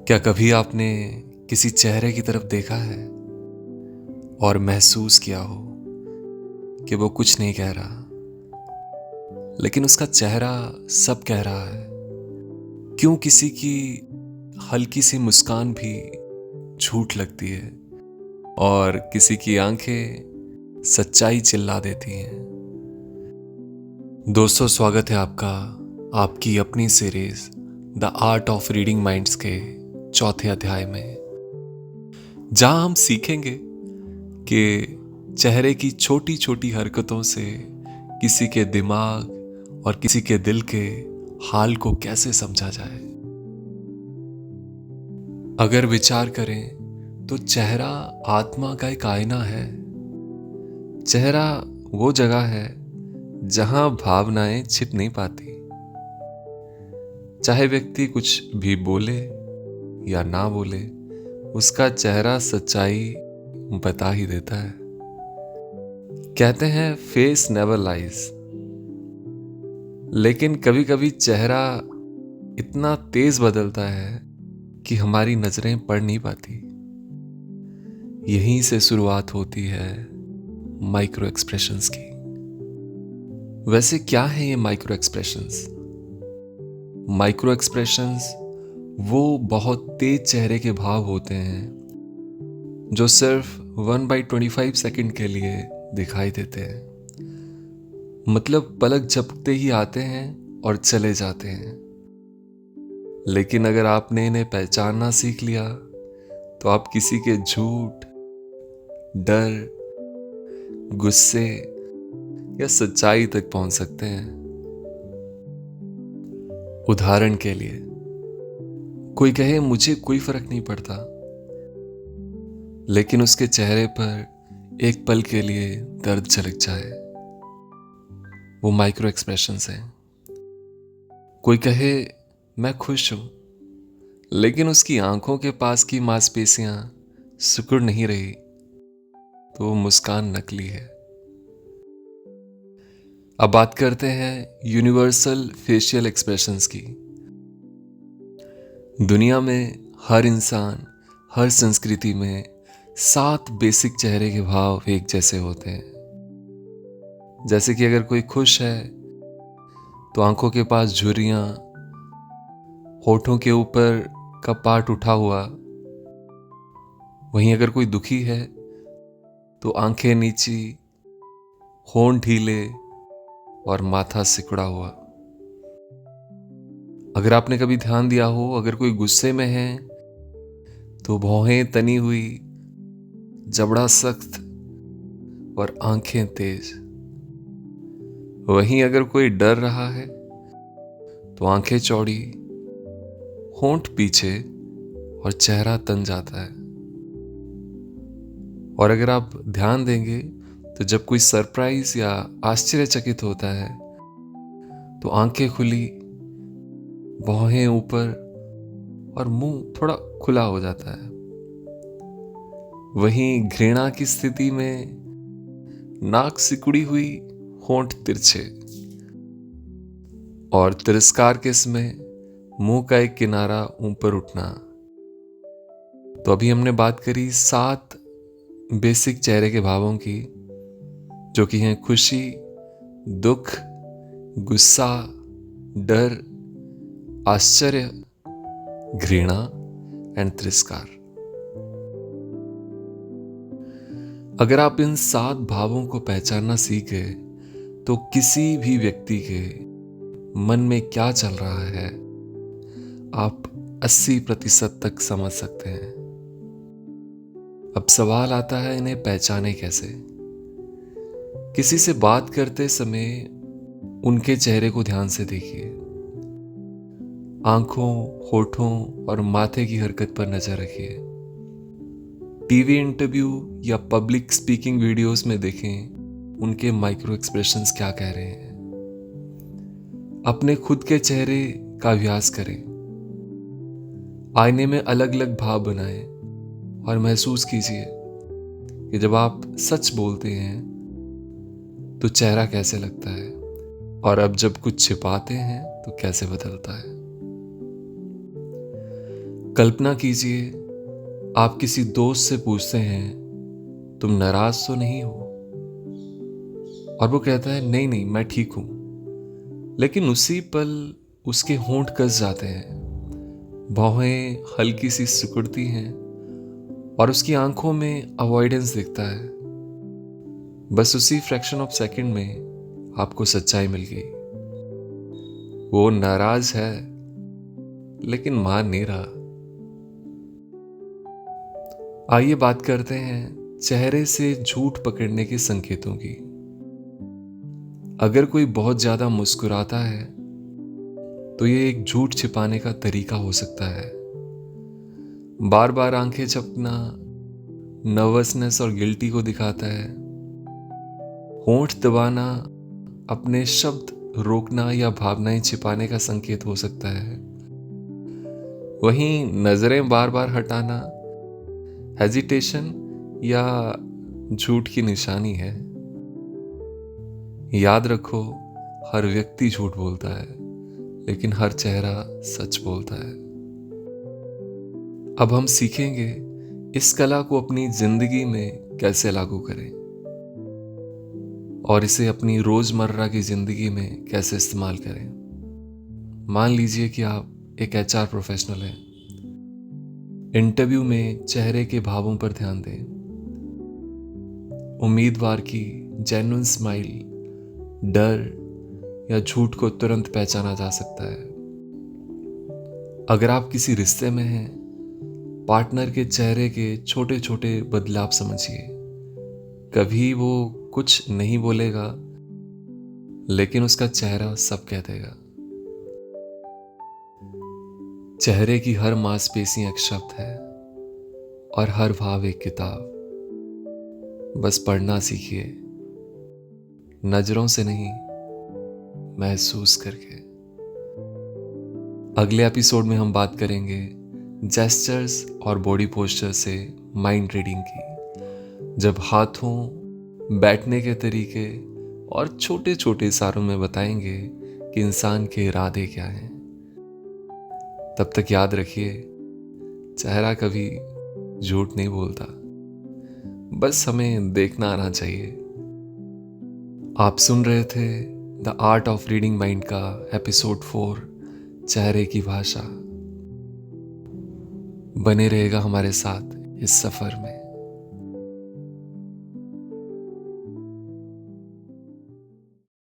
क्या कभी आपने किसी चेहरे की तरफ देखा है और महसूस किया हो कि वो कुछ नहीं कह रहा, लेकिन उसका चेहरा सब कह रहा है? क्यों किसी की हल्की सी मुस्कान भी झूठ लगती है और किसी की आंखें सच्चाई चिल्ला देती हैं? दोस्तों, स्वागत है आपका आपकी अपनी series the art of reading minds के चौथे अध्याय में, जहां हम सीखेंगे कि चेहरे की छोटी छोटी हरकतों से किसी के दिमाग और किसी के दिल के हाल को कैसे समझा जाए। अगर विचार करें तो चेहरा आत्मा का एक आईना है। चेहरा वो जगह है जहां भावनाएं छिप नहीं पाती। चाहे व्यक्ति कुछ भी बोले या ना बोले, उसका चेहरा सच्चाई बता ही देता है। कहते हैं फेस नेवर लाइज, लेकिन कभी कभी चेहरा इतना तेज बदलता है कि हमारी नजरें पढ़ नहीं पाती। यहीं से शुरुआत होती है माइक्रो एक्सप्रेशंस की। वैसे क्या है ये माइक्रो एक्सप्रेशंस? माइक्रो एक्सप्रेशंस वो बहुत तेज चेहरे के भाव होते हैं जो सिर्फ 1/25 सेकंड के लिए दिखाई देते हैं। मतलब पलक झपकते ही आते हैं और चले जाते हैं। लेकिन अगर आपने इन्हें पहचानना सीख लिया तो आप किसी के झूठ, डर, गुस्से या सच्चाई तक पहुंच सकते हैं। उदाहरण के लिए, कोई कहे मुझे कोई फर्क नहीं पड़ता, लेकिन उसके चेहरे पर एक पल के लिए दर्द झलक जाए। वो माइक्रो एक्सप्रेशंस हैं। कोई कहे मैं खुश हूं, लेकिन उसकी आंखों के पास की मांसपेशियां सिकुड़ नहीं रही, तो वो मुस्कान नकली है। अब बात करते हैं यूनिवर्सल फेशियल एक्सप्रेशंस की। दुनिया में हर इंसान, हर संस्कृति में 7 बेसिक चेहरे के भाव एक जैसे होते हैं। जैसे कि अगर कोई खुश है तो आंखों के पास झुर्रियां, होठों के ऊपर का पार्ट उठा हुआ। वहीं अगर कोई दुखी है तो आंखें नीची, होंठ ढीले और माथा सिकुड़ा हुआ। अगर आपने कभी ध्यान दिया हो, अगर कोई गुस्से में है तो भौहें तनी हुई, जबड़ा सख्त और आंखें तेज। वहीं अगर कोई डर रहा है तो आंखें चौड़ी, होंठ पीछे और चेहरा तन जाता है। और अगर आप ध्यान देंगे तो जब कोई सरप्राइज या आश्चर्यचकित होता है तो आंखें खुली, भौहें ऊपर और मुंह थोड़ा खुला हो जाता है। वहीं घृणा की स्थिति में नाक सिकुड़ी हुई, होंठ तिरछे, और तिरस्कार के समय मुंह का एक किनारा ऊपर उठना। तो अभी हमने बात करी 7 बेसिक चेहरे के भावों की, जो कि हैं खुशी, दुख, गुस्सा, डर, आश्चर्य, घृणा एंड तिरस्कार। अगर आप इन 7 भावों को पहचानना सीख गए तो किसी भी व्यक्ति के मन में क्या चल रहा है आप 80% तक समझ सकते हैं। अब सवाल आता है, इन्हें पहचाने कैसे? किसी से बात करते समय उनके चेहरे को ध्यान से देखिए। आंखों, होठों और माथे की हरकत पर नजर रखिए। टीवी इंटरव्यू या पब्लिक स्पीकिंग वीडियोस में देखें उनके माइक्रो एक्सप्रेशंस क्या कह रहे हैं। अपने खुद के चेहरे का अभ्यास करें। आईने में अलग अलग भाव बनाएं और महसूस कीजिए कि जब आप सच बोलते हैं तो चेहरा कैसे लगता है, और अब जब कुछ छिपाते हैं तो कैसे बदलता है। कल्पना कीजिए, आप किसी दोस्त से पूछते हैं, तुम नाराज तो नहीं हो? और वो कहता है, नहीं नहीं, मैं ठीक हूं। लेकिन उसी पल उसके होंठ कस जाते हैं, भौहें हल्की सी सिकुड़ती हैं और उसकी आंखों में अवॉइडेंस दिखता है। बस उसी फ्रैक्शन ऑफ सेकंड में आपको सच्चाई मिल गई। वो नाराज है लेकिन मान नहीं रहा। आइए बात करते हैं चेहरे से झूठ पकड़ने के संकेतों की। अगर कोई बहुत ज्यादा मुस्कुराता है तो ये एक झूठ छिपाने का तरीका हो सकता है। बार बार आंखें झपकना नर्वसनेस और गिल्टी को दिखाता है। होंठ दबाना अपने शब्द रोकना या भावनाएं छिपाने का संकेत हो सकता है। वहीं नजरें बार बार हटाना हेजिटेशन या झूठ की निशानी है। याद रखो, हर व्यक्ति झूठ बोलता है लेकिन हर चेहरा सच बोलता है। अब हम सीखेंगे इस कला को अपनी जिंदगी में कैसे लागू करें और इसे अपनी रोजमर्रा की जिंदगी में कैसे इस्तेमाल करें। मान लीजिए कि आप एक एचआर प्रोफेशनल हैं। इंटरव्यू में चेहरे के भावों पर ध्यान दें। उम्मीदवार की जेन्युइन स्माइल, डर या झूठ को तुरंत पहचाना जा सकता है। अगर आप किसी रिश्ते में हैं, पार्टनर के चेहरे के छोटे छोटे बदलाव समझिए। कभी वो कुछ नहीं बोलेगा लेकिन उसका चेहरा सब कह देगा। चेहरे की हर मांसपेशी एक शब्द है और हर भाव एक किताब। बस पढ़ना सीखिए, नजरों से नहीं, महसूस करके। अगले एपिसोड में हम बात करेंगे जेस्चर्स और बॉडी पोस्चर से माइंड रीडिंग की, जब हाथों, बैठने के तरीके और छोटे छोटे इशारों में बताएंगे कि इंसान के इरादे क्या हैं। तब तक याद रखिए, चेहरा कभी झूठ नहीं बोलता, बस हमें देखना आना चाहिए। आप सुन रहे थे the art of reading mind का एपिसोड 4, चेहरे की भाषा। बने रहेगा हमारे साथ इस सफर में।